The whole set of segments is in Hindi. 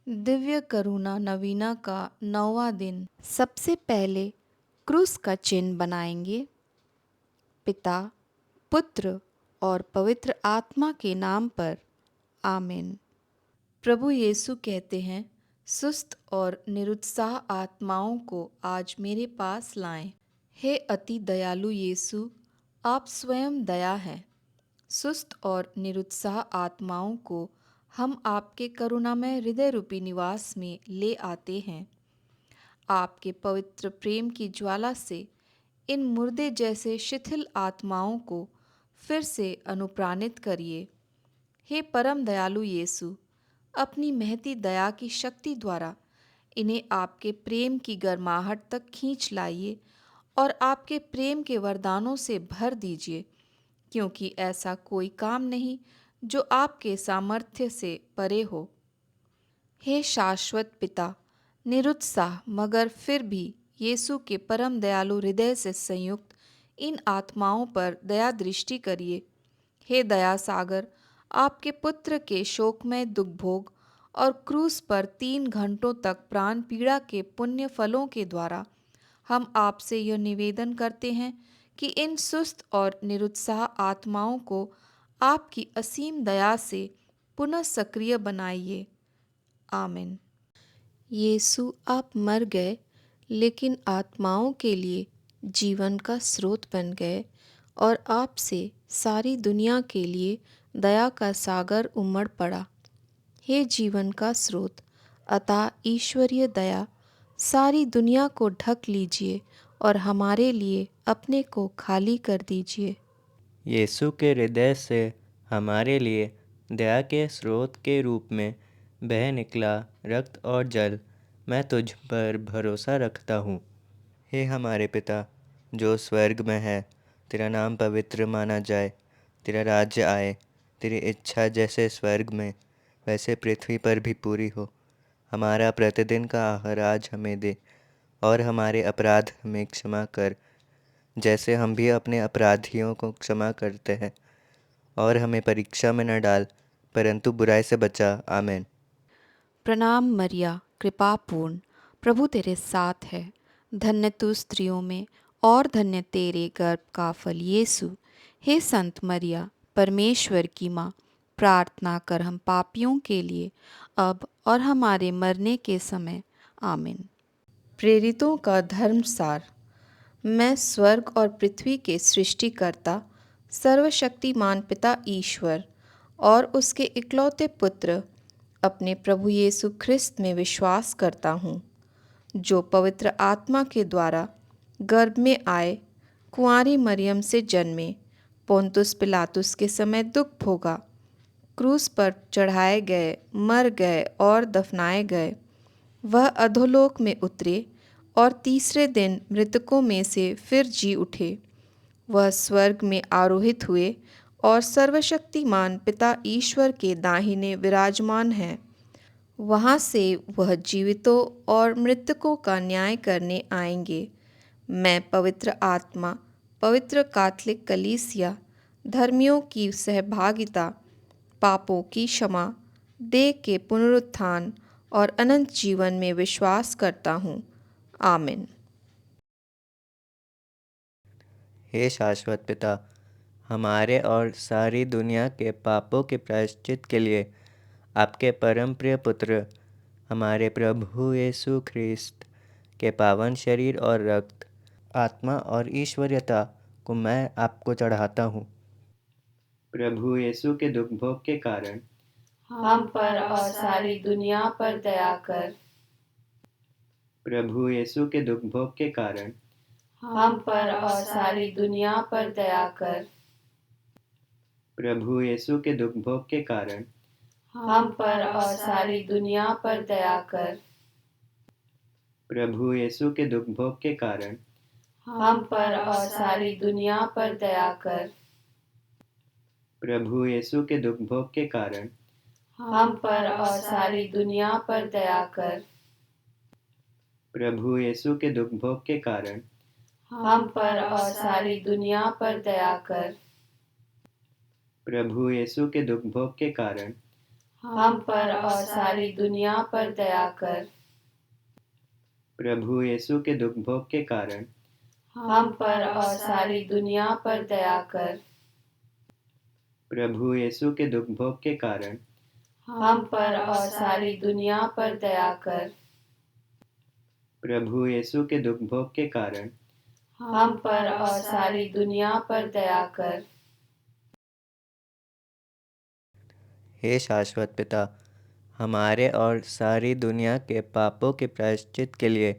दिव्य करुणा नवीना का 9वां दिन। सबसे पहले क्रूस का चिन्ह बनाएंगे। पिता, पुत्र और पवित्र आत्मा के नाम पर, आमीन। प्रभु यीशु कहते हैं, सुस्त और निरुत्साह आत्माओं को आज मेरे पास लाएं। हे अति दयालु यीशु, आप स्वयं दया हैं। सुस्त और निरुत्साह आत्माओं को हम आपके करुणामय हृदय रूपी निवास में ले आते हैं। आपके पवित्र प्रेम की ज्वाला से इन मुर्दे जैसे शिथिल आत्माओं को फिर से अनुप्राणित करिए। हे परम दयालु यीशु, अपनी महती दया की शक्ति द्वारा इन्हें आपके प्रेम की गर्माहट तक खींच लाइए और आपके प्रेम के वरदानों से भर दीजिए, क्योंकि ऐसा कोई काम नहीं जो आपके सामर्थ्य से परे हो। हे शाश्वत पिता, निरुत्साह मगर फिर भी यीशु के परम दयालु हृदय से संयुक्त इन आत्माओं पर दया दृष्टि करिए। हे दया सागर, आपके पुत्र के शोकमय दुख भोग और क्रूस पर 3 घंटों तक प्राण पीड़ा के पुण्य फलों के द्वारा हम आपसे यह निवेदन करते हैं कि इन सुस्त और निरुत्साह आत्माओं को आपकी असीम दया से पुनः सक्रिय बनाइए। आमीन। यीशु, आप मर गए लेकिन आत्माओं के लिए जीवन का स्रोत बन गए और आपसे सारी दुनिया के लिए दया का सागर उमड़ पड़ा। हे जीवन का स्रोत, अतः ईश्वरीय दया सारी दुनिया को ढक लीजिए और हमारे लिए अपने को खाली कर दीजिए। यीशु के हृदय से हमारे लिए दया के स्रोत के रूप में बह निकला रक्त और जल, मैं तुझ पर भरोसा रखता हूँ। हे हमारे पिता जो स्वर्ग में है, तेरा नाम पवित्र माना जाए, तेरा राज्य आए, तेरी इच्छा जैसे स्वर्ग में वैसे पृथ्वी पर भी पूरी हो। हमारा प्रतिदिन का आहार आज हमें दे, और हमारे अपराध हमें क्षमा कर, जैसे हम भी अपने अपराधियों को क्षमा करते हैं, और हमें परीक्षा में न डाल, परंतु बुराई से बचा। आमीन। प्रणाम मरिया, कृपा पूर्ण, प्रभु तेरे साथ है। धन्य तू स्त्रियों में और धन्य तेरे गर्भ का फल यीशु। हे संत मरिया, परमेश्वर की माँ, प्रार्थना कर हम पापियों के लिए अब और हमारे मरने के समय। आमीन। प्रेरितों का धर्मसार। मैं स्वर्ग और पृथ्वी के सृष्टिकर्ता, सर्वशक्तिमान पिता ईश्वर और उसके इकलौते पुत्र अपने प्रभु यीशु ख्रिस्त में विश्वास करता हूँ, जो पवित्र आत्मा के द्वारा गर्भ में आए, कुंवारी मरियम से जन्मे, पोंतुस पिलातुस के समय दुख भोगा, क्रूस पर चढ़ाए गए, मर गए और दफनाए गए। वह अधोलोक में उतरे और तीसरे दिन मृतकों में से फिर जी उठे। वह स्वर्ग में आरोहित हुए और सर्वशक्तिमान पिता ईश्वर के दाहिने विराजमान है। वहाँ से वह जीवितों और मृतकों का न्याय करने आएंगे। मैं पवित्र आत्मा, पवित्र कैथोलिक कलीसिया, धर्मियों की सहभागिता, पापों की क्षमा, देह के पुनरुत्थान और अनंत जीवन में विश्वास करता हूँ। आमीन। हे शाश्वत पिता, हमारे और सारी दुनिया के पापों के प्रायश्चित के लिए आपके परम प्रिय पुत्र, हमारे प्रभु यीशु ख्रिस्त के पावन शरीर और रक्त, आत्मा और ईश्वरीयता को मैं आपको चढ़ाता हूँ। प्रभु यीशु के दुख भोग के कारण हम पर और सारी दुनिया पर दया कर। प्रभु यीशु के दुख भोग के कारण हम पर और सारी दुनिया पर दया कर। प्रभु यीशु के दुख भोग के कारण हम पर और सारी दुनिया पर दया कर। प्रभु यीशु के दुख भोग के कारण हम पर और सारी दुनिया पर दया कर। प्रभु यीशु के दुख भोग के कारण हम पर और सारी दुनिया पर दया कर। प्रभु यीशु के दुख भोग के कारण हम पर और सारी दुनिया पर दया कर। प्रभु यीशु के दुख भोग के कारण हम पर और सारी दुनिया पर दया कर। प्रभु यीशु के दुख भोग के कारण हम पर और सारी दुनिया पर दया कर। प्रभु यीशु के दुख भोग के कारण हम पर और सारी दुनिया पर दया कर। प्रभु यीशु के दुख भोग के कारण हम पर और सारी दुनिया पर दया कर। हे शाश्वत पिता, हमारे और सारी दुनिया के पापों के प्रायश्चित के लिए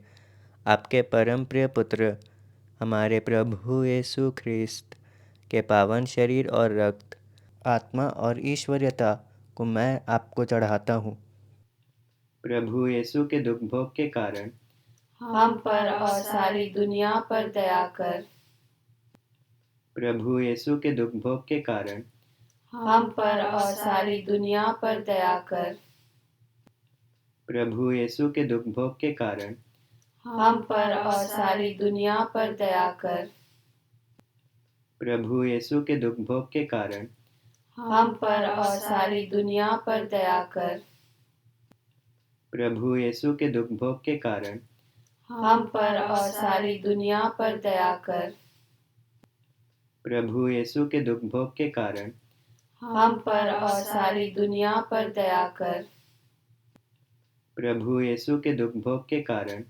आपके परम प्रिय पुत्र हमारे प्रभु यीशु ख्रिस्त के पावन शरीर और रक्त, आत्मा और ईश्वरीयता को मैं आपको चढ़ाता हूँ। प्रभु यीशु के दुख भोग के कारण हम पर और सारी दुनिया पर दया कर। प्रभु यीशु के दुख भोग के कारण हम पर और सारी दुनिया पर दया कर। प्रभु यीशु के दुख भोग के कारण हम पर और सारी दुनिया पर दया कर। प्रभु यीशु के दुख भोग के कारण हम पर और सारी दुनिया पर दया कर। प्रभु यीशु के दुख भोग के कारण हम पर और सारी दुनिया पर दया कर। प्रभु यीशु के दुख भोग के कारण हम पर और सारी दुनिया पर दया कर। प्रभु यीशु के दुख भोग के कारण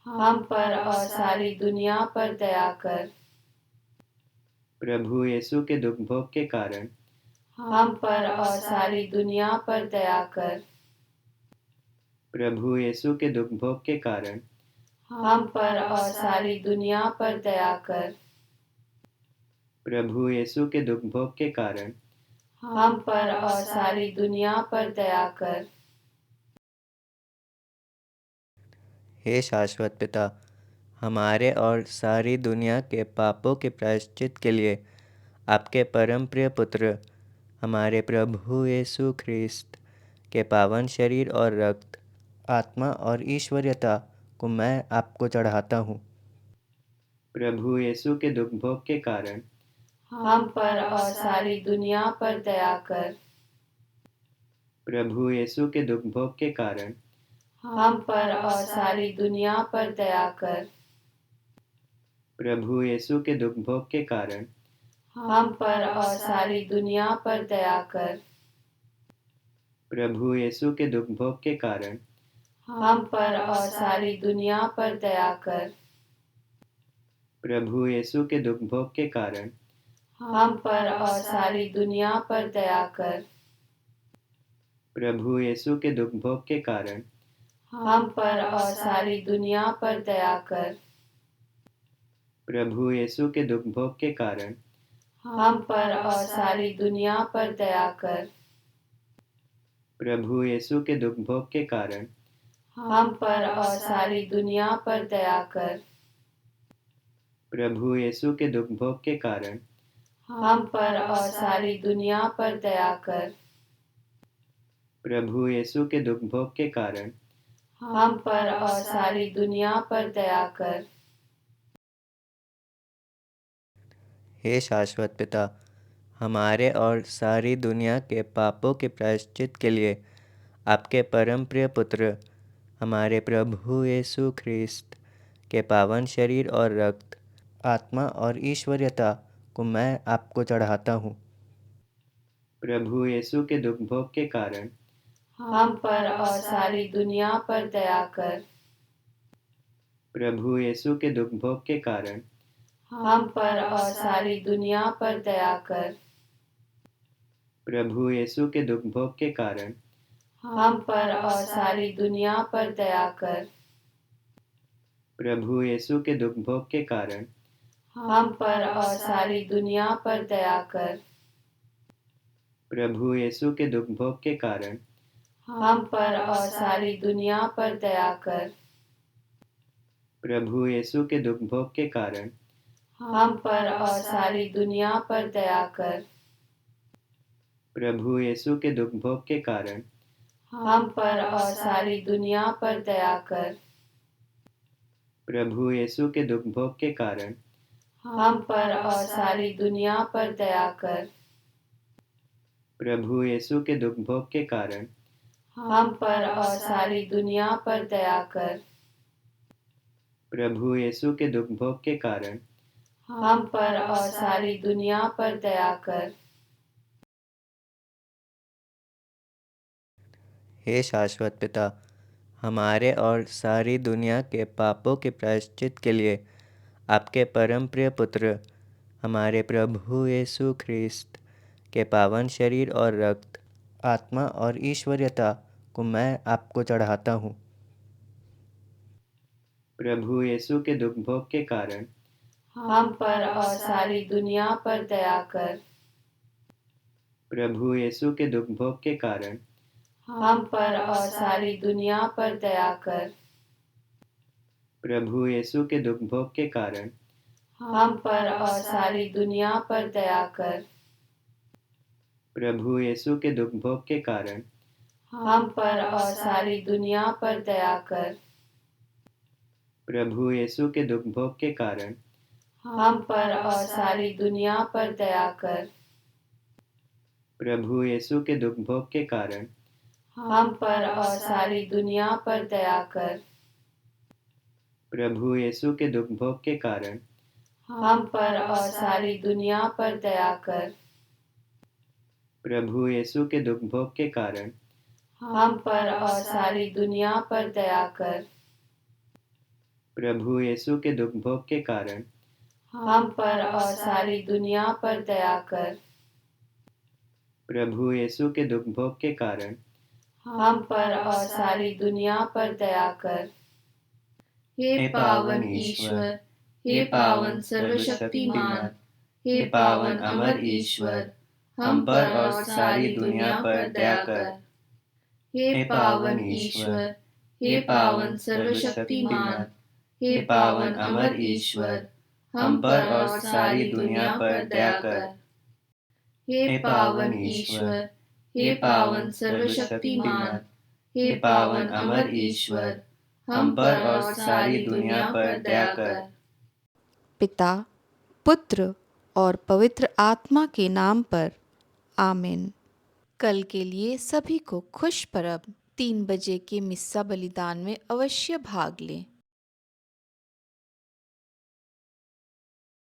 हम पर और सारी दुनिया पर दया कर। प्रभु यीशु के दुख भोग के कारण हम पर और सारी दुनिया पर दया कर। प्रभु यीशु के दुख भोग के कारण हम पर और सारी दुनिया पर दया कर। प्रभु यीशु के दुख भोग के कारण हम पर और सारी दुनिया पर दया कर। हे शाश्वत पिता, हमारे और सारी दुनिया के पापों के प्रायश्चित के लिए आपके परम प्रिय पुत्र हमारे प्रभु यीशु ख्रिस्त के पावन शरीर और रक्त, आत्मा और ईश्वरीयता को मैं आपको चढ़ाता हूँ। प्रभु यीशु के दुख भोग के कारण हम पर और सारी दुनिया पर दया कर। प्रभु यीशु के दुख भोग के कारण हम पर और सारी दुनिया पर दया कर। प्रभु यीशु के दुख भोग के कारण हम पर और सारी दुनिया पर दया कर। प्रभु यीशु के दुख भोग के कारण हम पर और सारी दुनिया पर दया कर। प्रभु यीशु के दुख भोग के कारण हम पर और सारी दुनिया पर दया कर। प्रभु यीशु के दुख भोग के कारण हम पर और सारी दुनिया पर दया कर। प्रभु यीशु के दुख भोग के कारण हम पर और सारी दुनिया पर दया कर। प्रभु यीशु के दुख भोग के कारण हम पर और सारी दुनिया पर दया कर। प्रभु यीशु के दुख भोग के कारण हम पर और सारी दुनिया पर दया कर। प्रभु यीशु के दुख भोग के कारण हम पर और सारी दुनिया पर दया कर। हे शाश्वत पिता, हमारे और सारी दुनिया के पापों के प्रायश्चित के लिए आपके परम प्रिय पुत्र हमारे प्रभु यीशु ख्रिस्त के पावन शरीर और रक्त, आत्मा और ईश्वरीयता को मैं आपको चढ़ाता हूँ। प्रभु यीशु के दुख भोग के कारण हम पर और सारी दुनिया पर दया कर। प्रभु यीशु के दुख भोग के कारण हम पर और सारी दुनिया पर दया कर। प्रभु यीशु के दुख भोग के कारण हम पर और सारी दुनिया पर दया कर। प्रभु यीशु के दुख भोग के कारण हम पर और सारी दुनिया पर दया कर। प्रभु यीशु के दुख भोग के कारण हम पर और सारी दुनिया पर दया कर। प्रभु यीशु के दुख भोग के कारण हम पर और सारी दुनिया पर दया कर। प्रभु यीशु के दुख भोग के कारण हम पर और सारी दुनिया पर दया कर। प्रभु यीशु के दुख भोग के कारण हम पर और सारी दुनिया पर दया कर। प्रभु यीशु के दुख भोग के कारण हम पर और सारी दुनिया पर दया कर। प्रभु यीशु के दुख भोग के कारण हम पर और सारी दुनिया पर दया कर। हे शाश्वत पिता, हमारे और सारी दुनिया के पापों के प्रायश्चित के लिए आपके परम प्रिय पुत्र हमारे प्रभु यीशु ख्रिस्त के पावन शरीर और रक्त, आत्मा और ईश्वरीयता को मैं आपको चढ़ाता हूँ। प्रभु यीशु के दुख भोग के कारण हम पर और सारी दुनिया पर दया कर। प्रभु यीशु के दुख भोग के कारण हम पर और सारी दुनिया पर दया कर। प्रभु यीशु के दुख भोग के कारण हम पर और सारी दुनिया पर दया कर। प्रभु यीशु के दुख भोग के कारण हम पर और सारी दुनिया पर दया कर। प्रभु यीशु के दुख भोग के कारण हम पर और सारी दुनिया पर दया कर। प्रभु यीशु के दुख भोग के कारण हम पर और सारी दुनिया पर दया कर। प्रभु यीशु के दुख भोग के कारण हम पर और सारी दुनिया पर दया कर। प्रभु यीशु के दुख भोग के कारण हम पर और सारी दुनिया पर दया कर। प्रभु यीशु के दुख भोग के कारण हम पर और सारी दुनिया पर दया कर। प्रभु यीशु के दुख भोग के कारण हम पर और सारी दुनिया पर दया कर। हे पावन ईश्वर, हे पावन सर्वशक्तिमान, हे पावन अमर ईश्वर, हम पर और सारी दुनिया पर दया कर। हे पावन ईश्वर, हे पावन सर्वशक्तिमान, हे पावन अमर ईश्वर, हम पर और सारी दुनिया पर दया कर। हे पावन ईश्वर, हे पावन सर्वशक्तिमान, हे पावन अमर ईश्वर, हम पर और सारी दुनिया पर दया कर। पिता, पुत्र और पवित्र आत्मा के नाम पर आमीन। कल के लिए सभी को खुश परब। 3 बजे के मिस्सा बलिदान में अवश्य भाग लें।